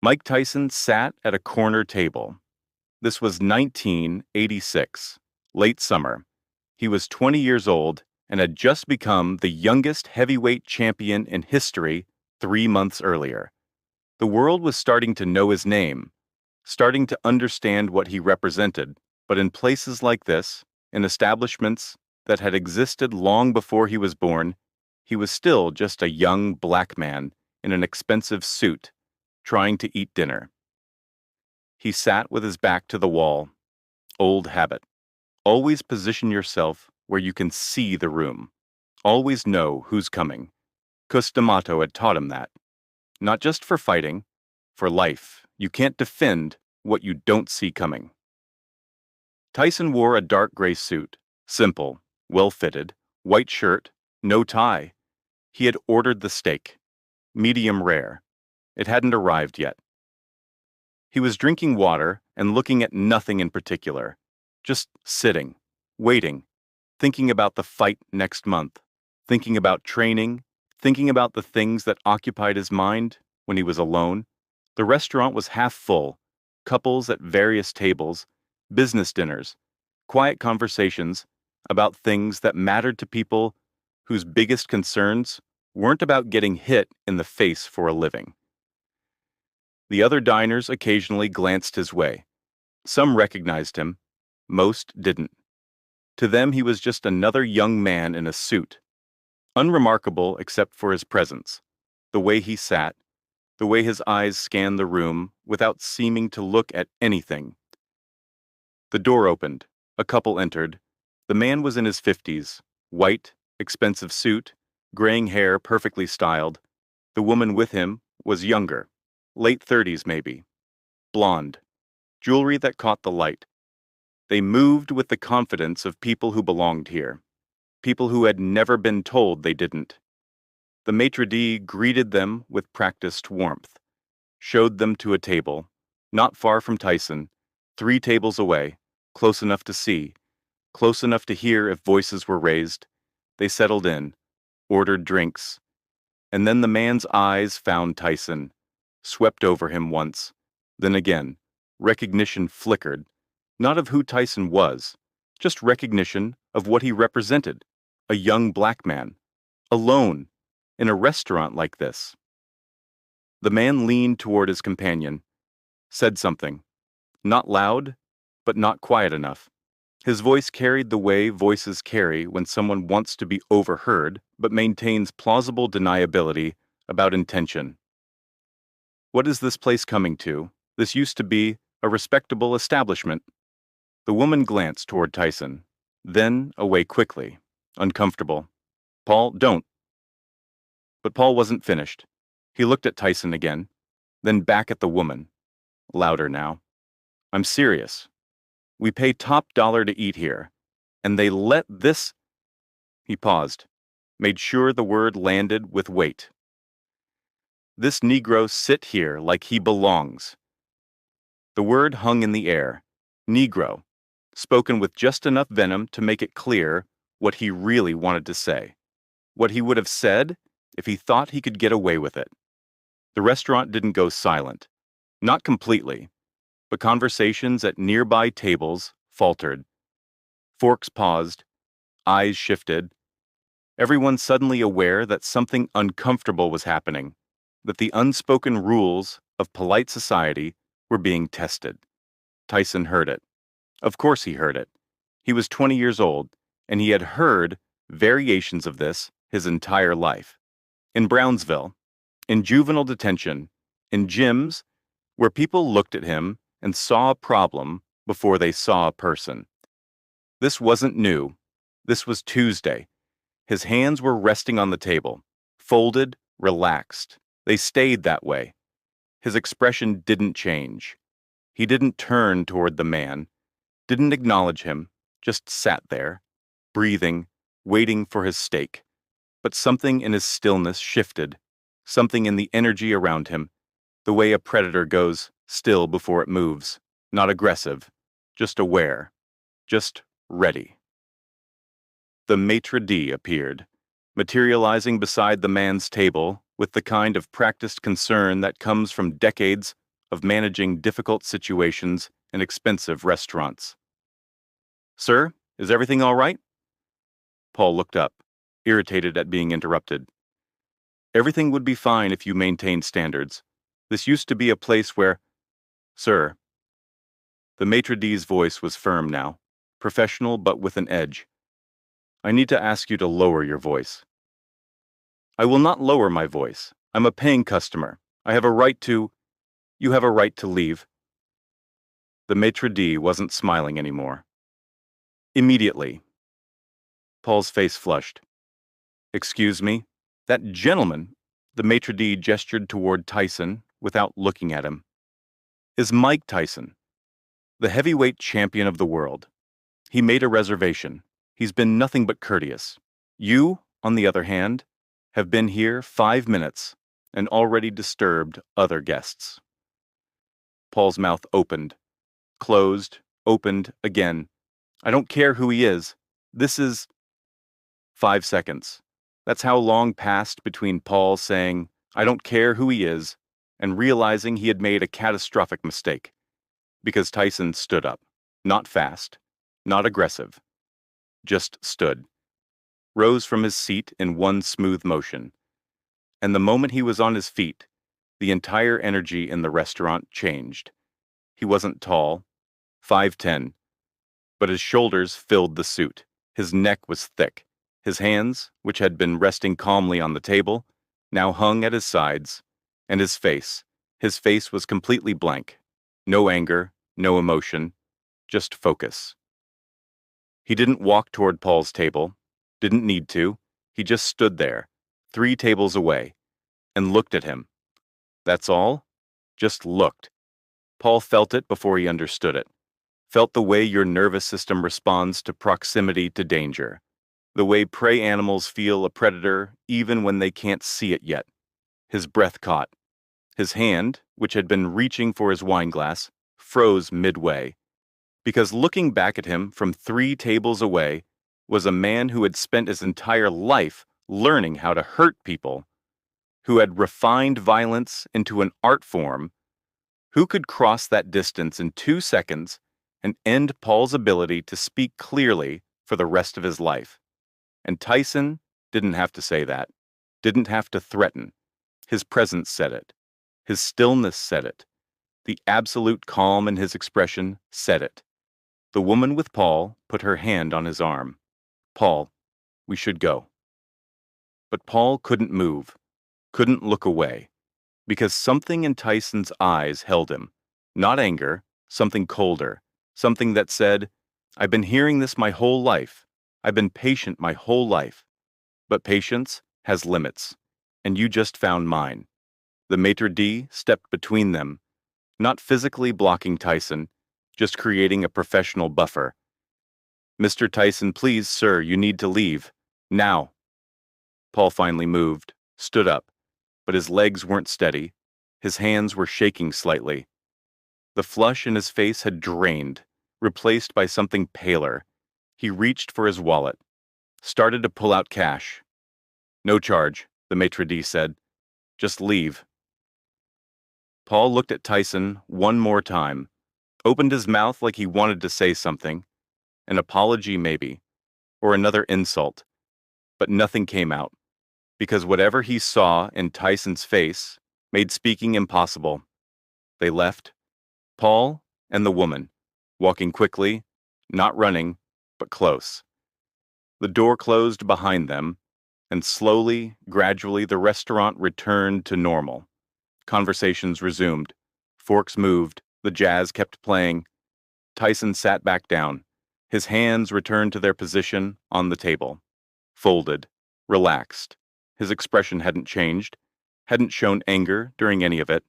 Mike Tyson sat at a corner table. This was 1986, late summer. He was 20 years old and had just become the youngest heavyweight champion in history 3 months earlier. The world was starting to know his name, starting to understand what he represented, but in places like this, in establishments that had existed long before he was born, he was still just a young black man in an expensive suit, trying to eat dinner. He sat with his back to the wall. Old habit. Always position yourself where you can see the room. Always know who's coming. Cus D'Amato had taught him that. Not just for fighting, for life. You can't defend what you don't see coming. Tyson wore a dark gray suit, simple, well-fitted, white shirt, no tie. He had ordered the steak, medium rare. It hadn't arrived yet. He was drinking water and looking at nothing in particular, just sitting, waiting, thinking about the fight next month, thinking about training, thinking about the things that occupied his mind when he was alone. The restaurant was half full, couples at various tables, business dinners, quiet conversations about things that mattered to people whose biggest concerns weren't about getting hit in the face for a living. The other diners occasionally glanced his way. Some recognized him, most didn't. To them, he was just another young man in a suit, unremarkable except for his presence, the way he sat, the way his eyes scanned the room without seeming to look at anything. The door opened. A couple entered. The man was in his 50s, white, expensive suit, graying hair perfectly styled. The woman with him was younger, late 30s maybe, blonde, jewelry that caught the light. They moved with the confidence of people who belonged here, people who had never been told they didn't. The maitre d' greeted them with practiced warmth, showed them to a table, not far from Tyson, 3 tables away, close enough to see, close enough to hear if voices were raised. They settled in, ordered drinks, and then the man's eyes found Tyson, swept over him once, then again, recognition flickered, not of who Tyson was, just recognition of what he represented, a young black man, alone, in a restaurant like this. The man leaned toward his companion, said something, not loud, but not quiet enough. His voice carried the way voices carry when someone wants to be overheard but maintains plausible deniability about intention. What is this place coming to? This used to be a respectable establishment. The woman glanced toward Tyson, then away quickly, uncomfortable. Paul, don't. But Paul wasn't finished. He looked at Tyson again, then back at the woman, louder now. I'm serious. We pay top dollar to eat here, and they let this... He paused, made sure the word landed with weight. This Negro sit here like he belongs. The word hung in the air, Negro, spoken with just enough venom to make it clear what he really wanted to say, what he would have said if he thought he could get away with it. The restaurant didn't go silent, not completely, but conversations at nearby tables faltered. Forks paused, eyes shifted, everyone suddenly aware that something uncomfortable was happening, that the unspoken rules of polite society were being tested. Tyson heard it. Of course he heard it. He was 20 years old, and he had heard variations of this his entire life. In Brownsville, in juvenile detention, in gyms, where people looked at him and saw a problem before they saw a person. This wasn't new. This was Tuesday. His hands were resting on the table, folded, relaxed. They stayed that way. His expression didn't change. He didn't turn toward the man, didn't acknowledge him, just sat there, breathing, waiting for his steak. But something in his stillness shifted, something in the energy around him, the way a predator goes still before it moves, not aggressive, just aware, just ready. The maitre d' appeared, materializing beside the man's table with the kind of practiced concern that comes from decades of managing difficult situations in expensive restaurants. "Sir, is everything all right?" Paul looked up, irritated at being interrupted. "Everything would be fine if you maintained standards. This used to be a place where—" "Sir." The maitre d's voice was firm now, professional but with an edge. "I need to ask you to lower your voice." "I will not lower my voice. I'm a paying customer. I have a right to—" "You have a right to leave." The maitre d' wasn't smiling anymore. "Immediately." Paul's face flushed. "Excuse me? That gentleman," the maitre d' gestured toward Tyson without looking at him, "is Mike Tyson, the heavyweight champion of the world. He made a reservation. He's been nothing but courteous. You, on the other hand, have been here 5 minutes and already disturbed other guests." Paul's mouth opened, closed, opened again. "I don't care who he is. This is—" 5 seconds. That's how long passed between Paul saying, "I don't care who he is," and realizing he had made a catastrophic mistake. Because Tyson stood up. Not fast, not aggressive. Just stood. Rose from his seat in one smooth motion. And the moment he was on his feet, the entire energy in the restaurant changed. He wasn't tall, 5'10", but his shoulders filled the suit. His neck was thick. His hands, which had been resting calmly on the table, now hung at his sides, and his face was completely blank. No anger, no emotion, just focus. He didn't walk toward Paul's table, didn't need to. He just stood there, 3 tables away, and looked at him. That's all? Just looked. Paul felt it before he understood it. Felt the way your nervous system responds to proximity to danger. The way prey animals feel a predator even when they can't see it yet. His breath caught. His hand, which had been reaching for his wineglass, froze midway. Because looking back at him from 3 tables away was a man who had spent his entire life learning how to hurt people, who had refined violence into an art form, who could cross that distance in 2 seconds and end Paul's ability to speak clearly for the rest of his life. And Tyson didn't have to say that, didn't have to threaten. His presence said it. His stillness said it. The absolute calm in his expression said it. The woman with Paul put her hand on his arm. "Paul, we should go." But Paul couldn't move, couldn't look away, because something in Tyson's eyes held him. Not anger, something colder, something that said, "I've been hearing this my whole life. I've been patient my whole life. But patience has limits, and you just found mine." The maitre d' stepped between them, not physically blocking Tyson, just creating a professional buffer. "Mr. Tyson, please, sir, you need to leave. Now." Paul finally moved, stood up, but his legs weren't steady. His hands were shaking slightly. The flush in his face had drained, replaced by something paler. He reached for his wallet, started to pull out cash. "No charge," the maitre d' said. "Just leave." Paul looked at Tyson one more time, opened his mouth like he wanted to say something, an apology maybe, or another insult, but nothing came out, because whatever he saw in Tyson's face made speaking impossible. They left, Paul and the woman, walking quickly, not running, but close. The door closed behind them, and slowly, gradually, the restaurant returned to normal. Conversations resumed. Forks moved. The jazz kept playing. Tyson sat back down. His hands returned to their position on the table. Folded. Relaxed. His expression hadn't changed. Hadn't shown anger during any of it.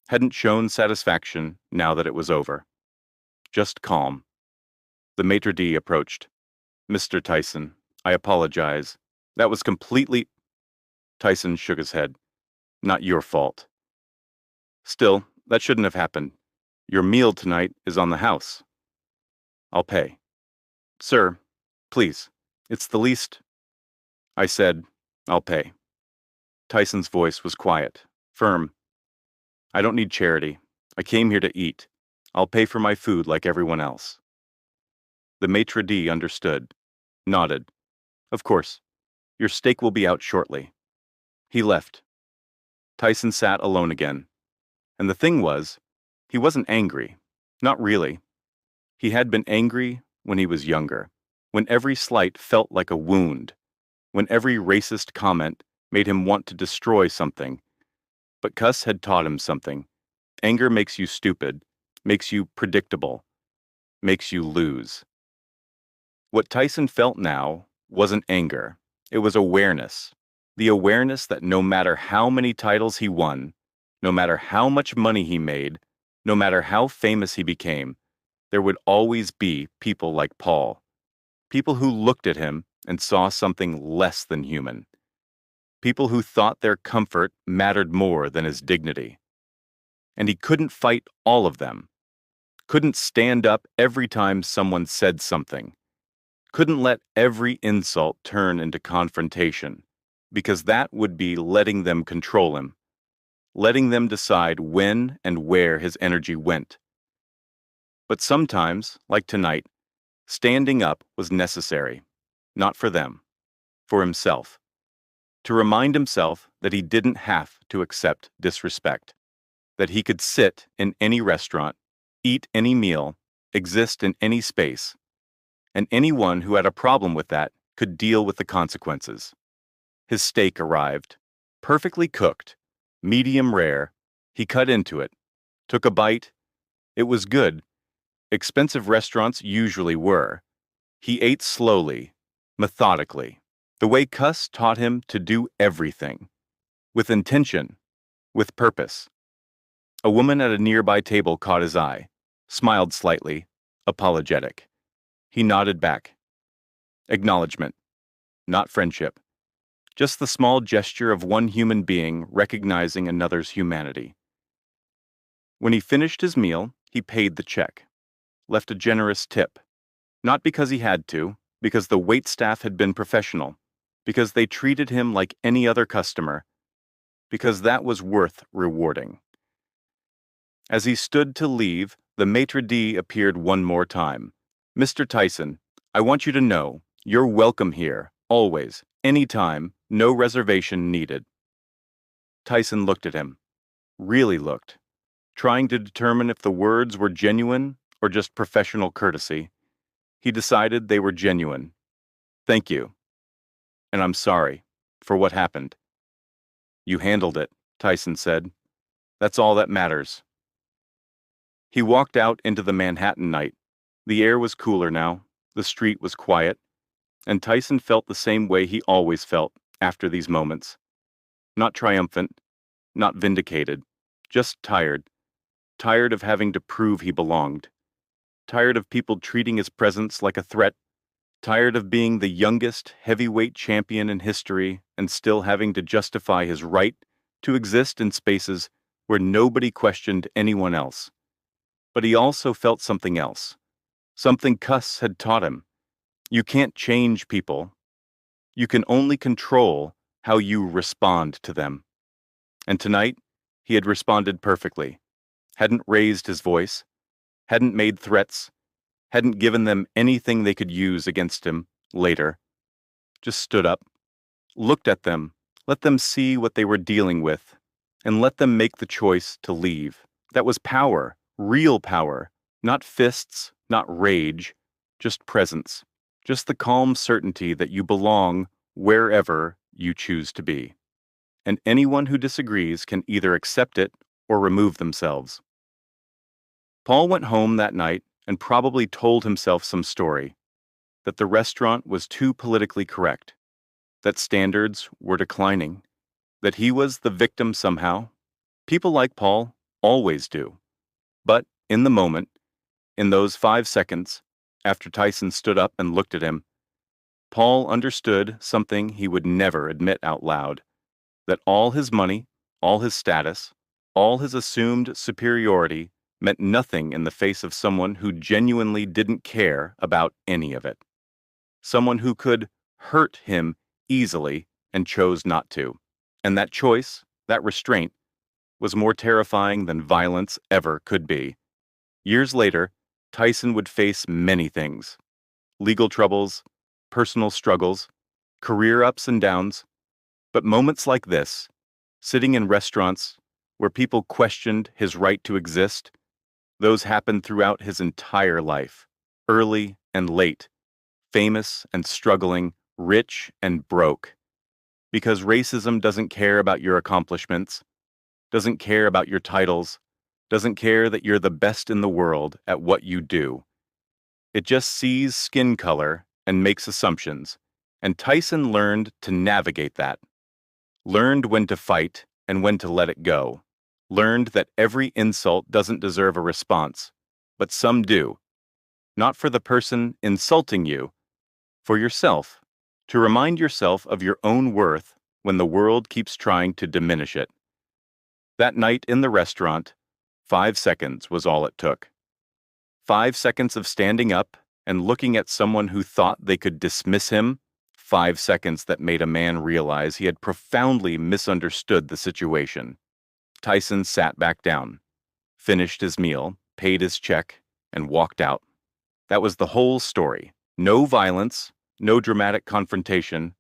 Hadn't shown satisfaction now that it was over. Just calm. The maitre d' approached. "Mr. Tyson, I apologize. That was completely—" Tyson shook his head. "Not your fault." "Still, that shouldn't have happened. Your meal tonight is on the house." "I'll pay." "Sir, please, it's the least—" "I said, I'll pay." Tyson's voice was quiet, firm. "I don't need charity. I came here to eat. I'll pay for my food like everyone else. The maitre d' understood, nodded. Of course, your steak will be out shortly. He left. Tyson sat alone again. And the thing was, he wasn't angry. Not really. He had been angry when he was younger, when every slight felt like a wound, when every racist comment made him want to destroy something. But Cuss had taught him something. Anger makes you stupid, makes you predictable, makes you lose. What Tyson felt now wasn't anger. It was awareness. The awareness that no matter how many titles he won, no matter how much money he made, no matter how famous he became, there would always be people like Paul. People who looked at him and saw something less than human. People who thought their comfort mattered more than his dignity. And he couldn't fight all of them. Couldn't stand up every time someone said something. Couldn't let every insult turn into confrontation, because that would be letting them control him, letting them decide when and where his energy went. But sometimes, like tonight, standing up was necessary, not for them, for himself, to remind himself that he didn't have to accept disrespect, that he could sit in any restaurant, eat any meal, exist in any space, and anyone who had a problem with that could deal with the consequences. His steak arrived, perfectly cooked, medium rare. He cut into it, took a bite. It was good. Expensive restaurants usually were. He ate slowly, methodically, the way Cuss taught him to do everything, with intention, with purpose. A woman at a nearby table caught his eye, smiled slightly, apologetic. He nodded back. Acknowledgement, not friendship. Just the small gesture of one human being recognizing another's humanity. When he finished his meal, he paid the check, left a generous tip. Not because he had to, because the waitstaff had been professional, because they treated him like any other customer, because that was worth rewarding. As he stood to leave, the maitre d' appeared one more time. Mr. Tyson, I want you to know, you're welcome here, always, anytime, no reservation needed. Tyson looked at him, really looked, trying to determine if the words were genuine or just professional courtesy. He decided they were genuine. Thank you. And I'm sorry for what happened. You handled it, Tyson said. That's all that matters. He walked out into the Manhattan night. The air was cooler now, the street was quiet, and Tyson felt the same way he always felt after these moments. Not triumphant, not vindicated, just tired. Tired of having to prove he belonged. Tired of people treating his presence like a threat. Tired of being the youngest heavyweight champion in history and still having to justify his right to exist in spaces where nobody questioned anyone else. But he also felt something else. Something Cuss had taught him. You can't change people. You can only control how you respond to them. And tonight, he had responded perfectly. Hadn't raised his voice. Hadn't made threats. Hadn't given them anything they could use against him later. Just stood up, looked at them, let them see what they were dealing with, and let them make the choice to leave. That was power, real power, not fists, not rage, just presence, just the calm certainty that you belong wherever you choose to be. And anyone who disagrees can either accept it or remove themselves. Paul went home that night and probably told himself some story, that the restaurant was too politically correct, that standards were declining, that he was the victim somehow. People like Paul always do. But in the moment, in those 5 seconds, after Tyson stood up and looked at him, Paul understood something he would never admit out loud, that all his money, all his status, all his assumed superiority meant nothing in the face of someone who genuinely didn't care about any of it. Someone who could hurt him easily and chose not to. And that choice, that restraint, was more terrifying than violence ever could be. Years later, Tyson would face many things: legal troubles, personal struggles, career ups and downs. But moments like this, sitting in restaurants where people questioned his right to exist, those happened throughout his entire life, early and late, famous and struggling, rich and broke. Because racism doesn't care about your accomplishments, doesn't care about your titles, doesn't care that you're the best in the world at what you do. It just sees skin color and makes assumptions. And Tyson learned to navigate that, learned when to fight and when to let it go, learned that every insult doesn't deserve a response, but some do. Not for the person insulting you, for yourself, to remind yourself of your own worth when the world keeps trying to diminish it. That night in the restaurant, 5 seconds was all it took. 5 seconds of standing up and looking at someone who thought they could dismiss him. 5 seconds that made a man realize he had profoundly misunderstood the situation. Tyson sat back down, finished his meal, paid his check, and walked out. That was the whole story. No violence, no dramatic confrontation,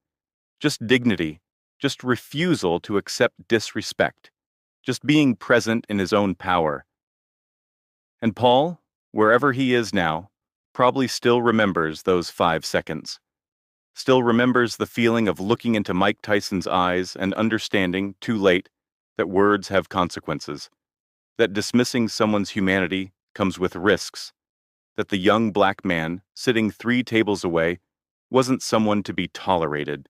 just dignity, just refusal to accept disrespect, just being present in his own power. And Paul, wherever he is now, probably still remembers those 5 seconds. Still remembers the feeling of looking into Mike Tyson's eyes and understanding, too late, that words have consequences, that dismissing someone's humanity comes with risks, that the young black man, sitting 3 tables away, wasn't someone to be tolerated.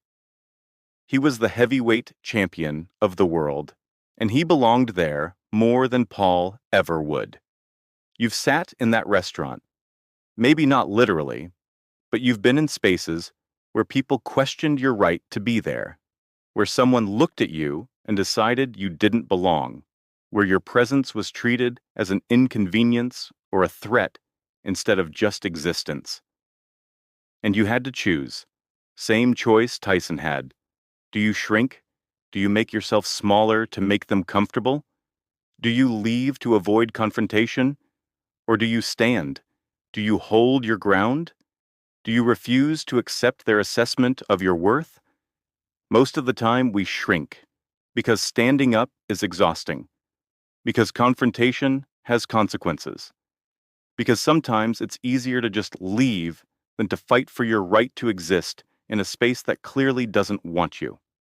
He was the heavyweight champion of the world, and he belonged there more than Paul ever would. You've sat in that restaurant, maybe not literally, but you've been in spaces where people questioned your right to be there, where someone looked at you and decided you didn't belong, where your presence was treated as an inconvenience or a threat instead of just existence. And you had to choose. Same choice Tyson had. Do you shrink? Do you make yourself smaller to make them comfortable? Do you leave to avoid confrontation? Or do you stand? Do you hold your ground? Do you refuse to accept their assessment of your worth? Most of the time, we shrink, because standing up is exhausting, because confrontation has consequences, because sometimes it's easier to just leave than to fight for your right to exist in a space that clearly doesn't want you.